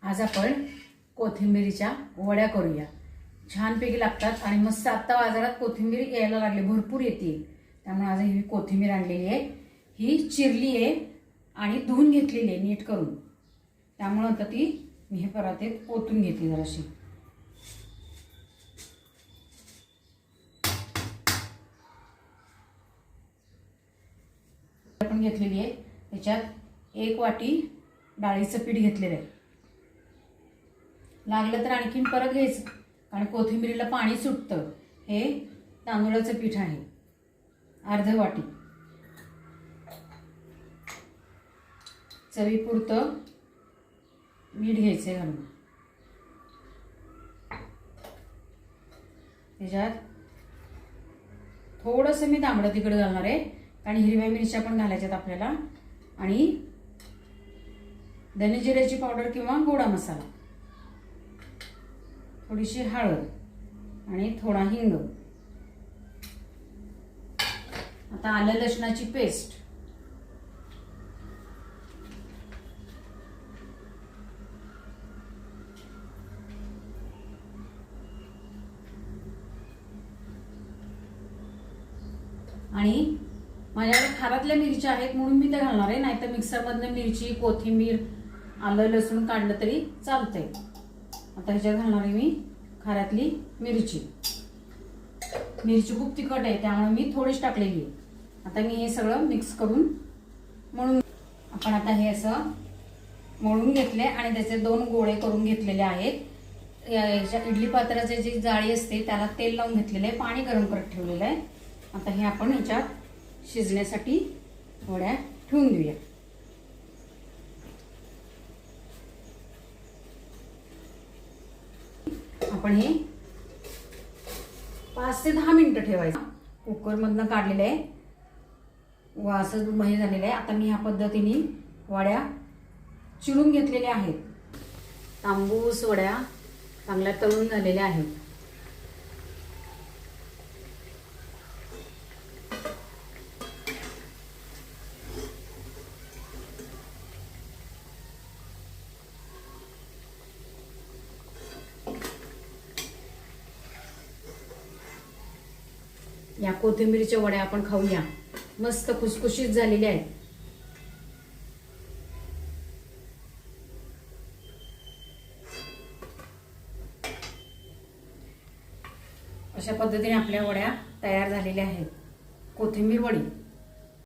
आज आपण कोथिंबीरीच्या वड्या करूया। छानपैकी लागतात आणि मस्त आता बाजारात कोथिंबीर यायला लागली, भरपूर येते। त्यामुळे आज ही कोथिंबीर आणलेली आहे, ही चिरली आहे आणि धुवून घेतलेली आहे नीट करून। त्यामुळे आता ती मी हे परातीत ओतून घेतली जराशी। आपण घेतलेली आहे, त्याच्यात 1 वाटी डाळीचं पीठ घेतलेलं आहे। लागलं तर आणखीन परत घ्यायचं, कारण कोथिंबीरीला पाणी सुटतं। हे तांदूळाचं पीठ आहे, अर्धी वाटी। चवीपुरतं मीठ घ्यायचं घालून। त्याच्यात थोडंसं मी तांबडं तिखट घालणार आहे, कारण हिरव्या मिरच्या पण घालायच्यात आपल्याला। आणि धने जिऱ्याची पावडर किंवा गोडा मसाला, थोडीशी हळद आणि थोडा हिंग। आता आलं लसणाची पेस्ट, आणि माझ्याकडे खारातल्या मिरच्या आहेत म्हणून मी ते घालणार आहे, नाहीतर मिक्सरमधनं मिरची कोथिंबीर आलं लसूण काढलं तरी चालतंय। आता ह्याच्यात घालणार आहे मी खारातली मिरची। मिरची खूप तिखट आहे त्यामुळे मी थोडीच टाकलेली आहे। आता मी हे सगळं मिक्स करून मळून, आपण आता हे असं मळून घेतले आणि त्याचे 2 गोळे करून घेतलेले आहेत। याच्या इडली पात्राची जी जाळी असते त्याला तेल लावून घेतलेलं आहे, पाणी गरम करत ठेवलेलं आहे। आता हे आपण ह्याच्यात शिजण्यासाठी वड्या ठेवून देऊया। आपण हे 5 ते 10 मिनिटं ठेवायचं। कुकर मधनं काढलेलं आहे, वासच हे झालेलं आहे। आता मी ह्या पद्धतीने वड्या चिरून घेतलेल्या आहेत। तांबूस वड्या चांगल्या तळून झालेल्या आहेत। या कोथिंबीरीच्या वड्या आपण खाऊया, मस्त खुसखुशीत झालेल्या आहेत। अशा पद्धतीने आपल्या वड्या तयार झालेल्या आहेत, कोथिंबीर वडी।